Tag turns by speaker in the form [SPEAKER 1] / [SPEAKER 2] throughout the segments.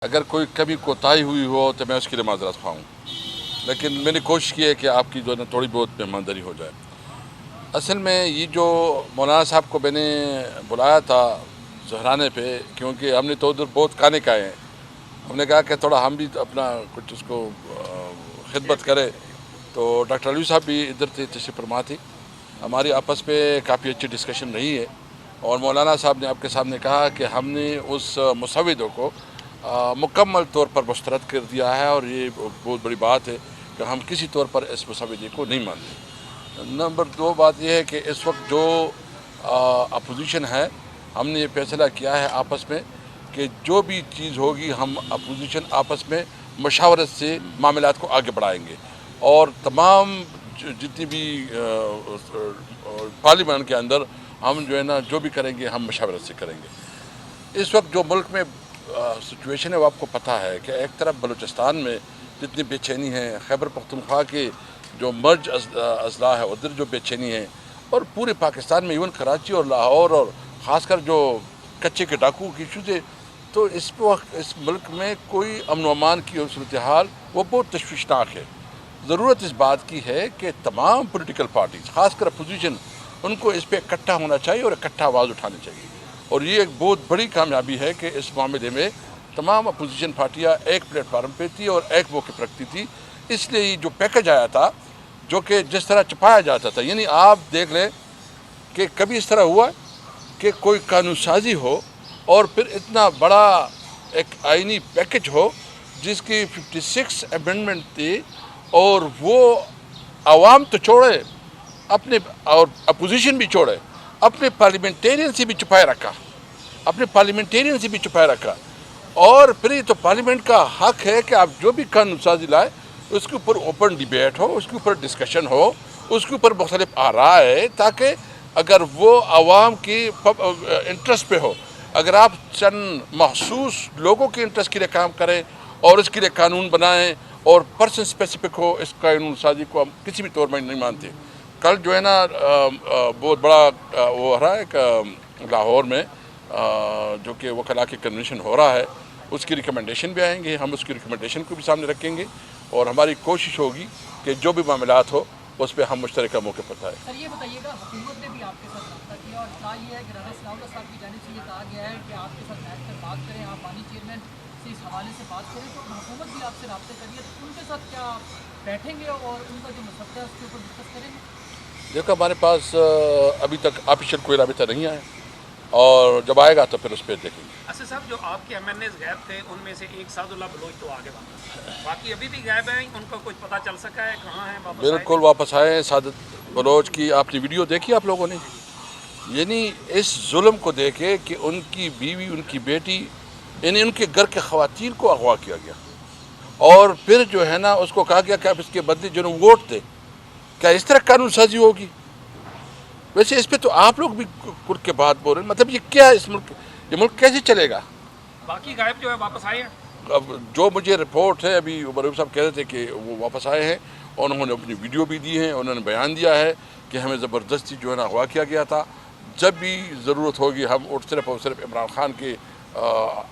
[SPEAKER 1] अगर कोई कभी कोताही हुई हो तो मैं उसके लिए माजरत ख्वाह हूँ, लेकिन मैंने कोशिश की है कि आपकी जो है ना थोड़ी बहुत मेहमानदारी हो जाए। असल में ये जो मौलाना साहब को मैंने बुलाया था जहराने पे, क्योंकि हमने तो उधर बहुत खाने खाए हैं, हमने कहा कि थोड़ा हम भी अपना कुछ उसको खिदमत करें। तो डॉक्टर अलवी साहब भी इधर थे, तशरीफ़ फरमा थी। हमारी आपस में काफ़ी अच्छी डिस्कशन रही है और मौलाना साहब ने आपके सामने कहा कि हमने उस मुसव्विदों को मुकम्मल तौर पर मुस्तरद कर दिया है, और ये बहुत बड़ी बात है कि हम किसी तौर पर इस मुसव्विदे को नहीं मानते। नंबर 2 बात यह है कि इस वक्त जो अपोजिशन है, हमने ये फैसला किया है आपस में कि जो भी चीज़ होगी हम अपोजिशन आपस में मशावरत से मामलात को आगे बढ़ाएंगे, और तमाम जितनी भी पार्लियामेंट के अंदर हम जो है ना जो भी करेंगे हम मशावरत से करेंगे। इस वक्त जो मुल्क में सिचुएशन है वो आपको पता है कि एक तरफ बलूचिस्तान में जितनी बेचैनी है, खैबर पख्तूनख्वा के जो मर्ज अजला है उधर जो बेचैनी है, और पूरे पाकिस्तान में इवन कराची और लाहौर और ख़ासकर जो कच्चे के डाकू की इशूज़ है, तो इस वक्त इस मुल्क में कोई अमन अमान की सूरत हाल वो बहुत तशवीशनाक है। ज़रूरत इस बात की है कि तमाम पॉलिटिकल पार्टीज़ ख़ासकर अपोजिशन उनको इस पर इकट्ठा होना चाहिए और इकट्ठा आवाज़ उठानी चाहिए, और ये एक बहुत बड़ी कामयाबी है कि इस मामले में तमाम अपोजिशन पार्टियाँ एक प्लेटफार्म पे थी और एक मौके पर रखती थी। इसलिए ये जो पैकेज आया था, जो कि जिस तरह छपाया जाता था, यानी आप देख लें कि कभी इस तरह हुआ कि कोई कानून साजी हो और फिर इतना बड़ा एक आइनी पैकेज हो जिसकी 56 अमेंडमेंट थी, और वो आवाम तो छोड़े अपने, और अपोजिशन भी छोड़े, अपने पार्लियामेंटेरियन से भी छुपाए रखा, अपने पार्लियामेंटेरियन से भी छुपाए रखा। और फिर ये तो पार्लियामेंट का हक है कि आप जो भी कानून साजी लाए उसके ऊपर ओपन डिबेट हो, उसके ऊपर डिस्कशन हो, उसके ऊपर मुख्तलिफ आरा है, ताकि अगर वो आवाम की इंटरेस्ट पे हो, अगर आप चंद महसूस लोगों के इंटरेस्ट के लिए काम करें और उसके लिए कानून बनाएं और पर्सन स्पेसिफिक हो, इस कानून साजी को हम किसी भी तौर में नहीं मानते। कल जो है ना बहुत बड़ा वो हो रहा है लाहौर में, जो कि वकला के कन्वेंशन हो रहा है, उसकी रिकमेंडेशन भी आएंगे, हम उसकी रिकमेंडेशन को भी सामने रखेंगे, और हमारी कोशिश होगी कि जो भी मामलात हो उस पर हम मुश्तरका मौके पर आए।
[SPEAKER 2] सर ये बताइएगा, हुकूमत ने भी आपके साथ रब्ता किया और कहा यह है कि राना सनाउल्लाह साहब की जानिब से ये कहा गया है कि आपके साथ बैठ कर बात करें, आप पानी चेयरमैन से इस हवाले से बात करें, तो हुकूमत भी आपसे रब्ते करिए, तो उनके साथ क्या बैठेंगे और उनका जो मसला है उसके ऊपर डिस्कस करेंगे?
[SPEAKER 1] देखो, हमारे पास अभी तक ऑफिशियल कोई राबिता नहीं आया, और जब आएगा तो फिर उस पर देखेंगे।
[SPEAKER 3] असद साहब, जो आपके एमएनएस गायब थे उनमें से एक सादुल्लाह बलोच तो आगे बाकी अभी भी गायब हैं, उनका कुछ पता चल सका है कहाँ है? वापस
[SPEAKER 1] बिल्कुल वापस आए। सादत बलोच की आपने वीडियो देखी आप लोगों ने? यानी इस जुल्म को देखे कि उनकी बीवी, उनकी बेटी, यानी उनके घर के ख़वातीन को अगवा किया गया, और फिर जो है ना उसको कहा गया कि आप इसके बदले जो वोट दे। क्या इस तरह कानून साजी होगी? वैसे इस पे तो आप लोग भी कुर के बात बोल रहे हैं, मतलब ये क्या है? इस मुल्क, ये मुल्क कैसे चलेगा?
[SPEAKER 3] बाकी गायब जो है वापस आए हैं?
[SPEAKER 1] अब जो मुझे रिपोर्ट है, अभी उमर साहब कह रहे थे कि वो वापस आए हैं, और उन्होंने अपनी वीडियो भी दी है, उन्होंने बयान दिया है कि हमें ज़बरदस्ती जो है ना अगवा किया गया था। जब भी ज़रूरत होगी हम सिर्फ और सिर्फ इमरान खान के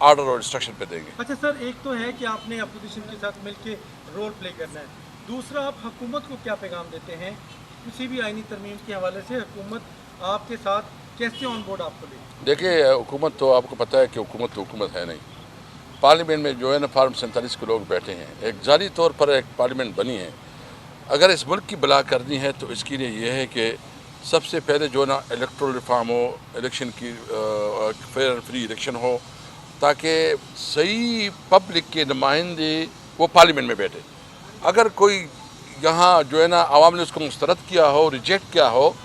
[SPEAKER 1] आर्डर और इंस्ट्रक्शन पे देंगे।
[SPEAKER 4] अच्छा सर, एक तो है कि आपने अपोजिशन के साथ मिलकर रोल प्ले करना है, दूसरा आप हुकूमत को क्या पैगाम देते हैं किसी भी आईनी तरमीम के हवाले से? हुकूमत आपके साथ कैसे ऑन बोर्ड आपको ले?
[SPEAKER 1] देखिए, हुकूमत तो आपको पता है कि हुकूमत है नहीं। पार्लियामेंट में जो है ना फार्म 47 के लोग बैठे हैं, एक जाली तौर पर एक पार्लियामेंट बनी है। अगर इस मुल्क की बला करनी है तो इसके लिए ये है कि सबसे पहले जो ना इलेक्टोरल रिफॉर्म हो, इलेक्शन की फेयर एंड फ्री इलेक्शन हो, ताकि सही पब्लिक के नुमाइंदे वो पार्लियामेंट में बैठे। अगर कोई यहाँ जो है ना आवाम ने उसको मुस्तरद किया हो, रिजेक्ट किया हो,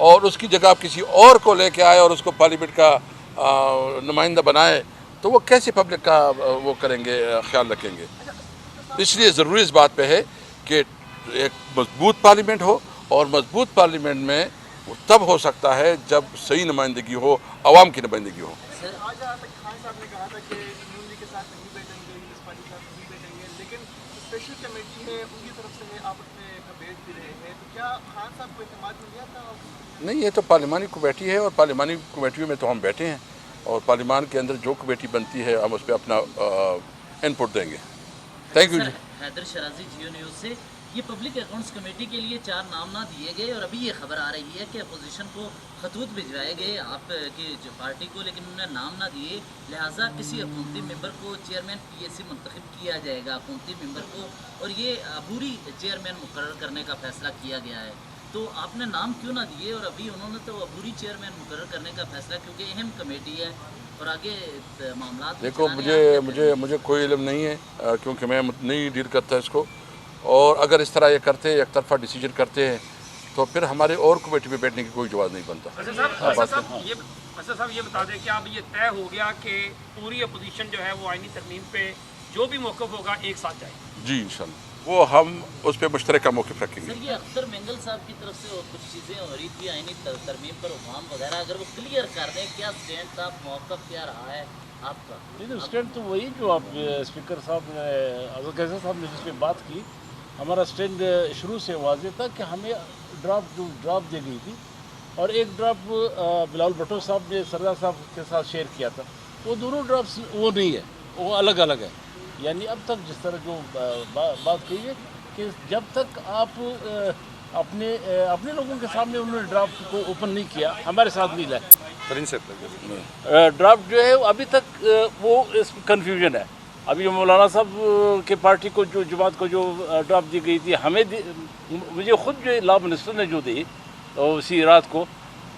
[SPEAKER 1] और उसकी जगह आप किसी और को लेके आए और उसको पार्लियामेंट का नुमाइंदा बनाए, तो वो कैसे पब्लिक का वो करेंगे, ख्याल रखेंगे? इसलिए ज़रूरी इस बात पे है कि एक मजबूत पार्लियामेंट हो, और मजबूत पार्लियामेंट में वो तब हो सकता है जब सही नुमाइंदगी हो, आवाम की नुमाइंदगी हो।
[SPEAKER 5] आज खान साहब ने कहा था कि नून लीग के साथ नहीं बैठेंगे, इस पार्टी के साथ नहीं बैठेंगे, लेकिन स्पेशल कमेटी है उनकी तरफ से आप उसमें भेज भी रहे हैं, तो क्या खान साहब को इत्मीनान मिल गया था?
[SPEAKER 1] नहीं, ये तो पार्लिमानी कमेटी है, और पार्लिमानी कमेटी में तो हम बैठे हैं, और पार्लिमान के अंदर जो कमेटी बनती है हम उस पर अपना इनपुट देंगे। थैंक यू जी।
[SPEAKER 6] हैदर शराजी, जियो न्यूज़ से। ये पब्लिक अकाउंट्स कमेटी के लिए 4 नाम ना दिए गए और अभी ये खबर आ रही है कि अपोजिशन को खतूत भिजवाए गए आपकी जो पार्टी को, लेकिन उन्होंने नाम ना दिए, लिहाजा किसी हुकूमती मेंबर को चेयरमैन पीएसी मुंतखब किया जाएगा हुकूमती मेंबर को, और ये अबूरी चेयरमैन मुकर्रर करने का फैसला किया गया है। तो आपने नाम क्यों ना दिए? और अभी उन्होंने तो अबूरी चेयरमैन मुकर्रर करने का फैसला, क्योंकि अहम कमेटी है और आगे मामला।
[SPEAKER 1] देखो, मुझे कोई इल्म नहीं है, क्योंकि मैं नहीं डील करता इसको, और अगर इस तरह ये करते एक तरफा डिसीजन करते हैं तो फिर हमारे और कमेटी में बैठने की कोई जवाब नहीं बनता।
[SPEAKER 3] असद साहब ये बता दें कि अब ये तय हो गया कि पूरी अपोजिशन जो है वो आईनी तरमीम पे जो भी मौक़िफ़ होगा एक साथ जाएगी?
[SPEAKER 1] जी इंशाल्लाह, वो हम उस पर मुश्तरका मौक़िफ़ रखेंगे।
[SPEAKER 6] सर, ये अख्तर मेंगल साहब की तरफ से और कुछ चीज़ें हो रही थी आईनी तरमीम पर हुकाम वगैरह, अगर वो क्लियर कर दें क्या स्टैंड था, मौक़िफ़ क्या रहा है आपका?
[SPEAKER 7] नहीं, स्टैंड तो वही जो आप स्पीकर साहब ने, अज़र कैसर साहब ने जिस पे बात की, हमारा स्टैंड शुरू से वाज़ेह था कि हमें ड्राफ्ट दी गई थी और एक ड्राफ्ट बिलावल भुट्टो साहब ने सरदार साहब के साथ शेयर किया था, वो दोनों ड्राफ्ट्स वो नहीं है, वो अलग अलग है। यानी अब तक जिस तरह जो बात कही है कि जब तक आप अपने लोगों के सामने उन्होंने ड्राफ्ट को ओपन नहीं किया, हमारे साथ नहीं लाए ड्राफ्ट जो है अभी तक वो इस कन्फ्यूजन है। अभी मौलाना साहब के पार्टी को जो जमात को जो ड्राफ्ट दी गई थी, मुझे ख़ुद जो लॉ मिनिस्टर ने जो दी उसी रात को,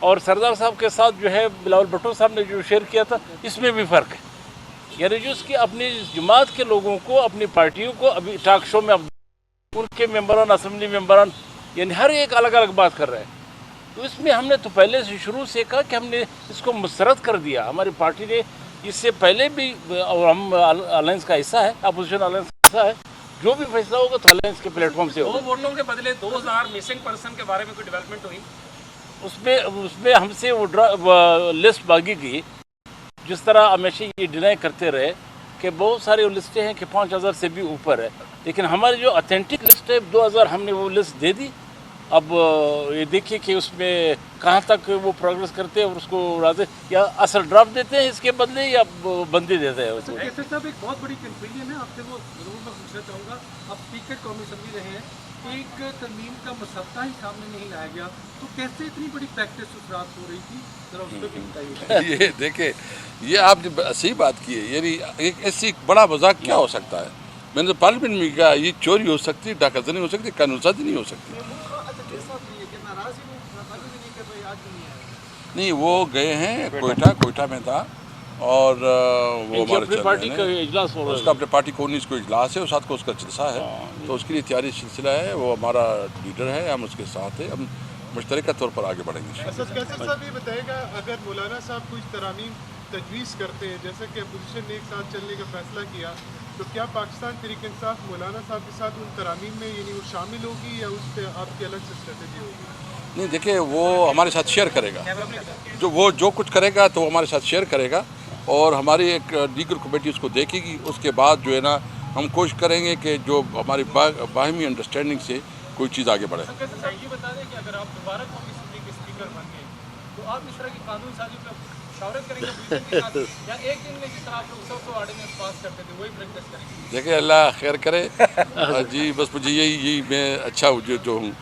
[SPEAKER 7] और सरदार साहब के साथ जो है बिलावल भुट्टो साहब ने जो शेयर किया था, इसमें भी फ़र्क है। यानी जो उसकी अपनी जमात के लोगों को, अपनी पार्टियों को अभी टॉक शो में अब उनके मेंबरान, असम्बली मेंबरान, यानी हर एक अलग अलग बात कर रहे हैं। तो इसमें हमने तो पहले से शुरू से कहा कि हमने इसको मुस्तरद कर दिया। हमारी पार्टी ने इससे पहले भी, और हम अलायंस का हिस्सा है, अपोजिशन अलायंस का हिस्सा है, जो भी फैसला होगा तो अलायंस के प्लेटफॉर्म से होगा।
[SPEAKER 3] 2 वोटों के बदले 2000 मिसिंग पर्सन के बारे में कोई डेवलपमेंट हुई?
[SPEAKER 7] उसमें हमसे वो लिस्ट मांगी गई, जिस तरह हमेशा ये डिनाई करते रहे कि बहुत सारी लिस्टें हैं कि 5000 से भी ऊपर है, लेकिन हमारी जो ऑथेंटिक लिस्ट है 2000 हमने वो लिस्ट दे दी। अब ये देखिए कि उसमें कहाँ तक वो प्रोग्रेस करते हैं और उसको राजे या असल ड्राफ्ट देते हैं इसके बदले या बंदी देते हैं उसको।
[SPEAKER 4] कैसर साहब, एक बहुत बड़ी कन्फ्यूजन है, आपसे वो जरूर मैं पूछना चाहूँगा। आप स्पीकर कौमी असम्बली रहे हैं, एक तरमीम का मसद्दा ही सामने नहीं लाया गया, तो कैसे इतनी बड़ी प्रैक्टिस उस रात हो रही थी, जरा उस पर भी बताइए।
[SPEAKER 1] ये देखे, ये आपने सही बात की है, यानी एक ऐसी बड़ा मजाक क्या हो सकता है। मैंने तो पार्लियामेंट में कहा ये चोरी हो सकती है, डाकाजनी हो सकती है, कानून साजी नहीं हो सकती। नहीं, वो गए हैं कोयटा में था, और वो हमारे
[SPEAKER 7] पार्टी का इजलास हो रहा है,
[SPEAKER 1] उसका अपने पार्टी को 19 को इजलास है और 7 को उसका जलसा है, तो उसके लिए तैयारी सिलसिला है। वो हमारा लीडर है, हम उसके साथ हैं, हम मुश्तरका तौर पर आगे बढ़ेंगे।
[SPEAKER 5] असद कैसर साहब ये बताएगा, अगर मौलाना साहब कुछ तरामीम तजवीज़ करते हैं, जैसे कि अपोजिशन ने एक साथ चलने का फैसला किया, तो क्या पाकिस्तान तहरीक इंसाफ मौलाना साहब के साथ उन तरामीम में यानी वो शामिल होगी या उस पर आपकी अलग से स्ट्रेटजी होगी?
[SPEAKER 1] नहीं, देखिए, वो हमारे साथ शेयर करेगा, जो कुछ करेगा तो वो हमारे साथ शेयर करेगा, और हमारी एक लीगल कमेटी उसको देखेगी। उसके बाद जो है ना, हम कोशिश करेंगे कि जो हमारी बाहमी अंडरस्टैंडिंग से कोई चीज़ आगे बढ़े।
[SPEAKER 4] ये बता दें कि अगर आप दोबारा कौमी असम्बली के स्पीकर बन गए, तो आप इस तरह की कानून साजी पर मुशावरत करेंगे के साथ, या एक दिन में जिस तरह आप लोग 100 ऑर्डिनेंस पास करते थे वही प्रैक्टिस करेंगे?
[SPEAKER 1] देखिए, अल्लाह खैर करे जी, बस मुझे यही मैं अच्छा जो हूँ।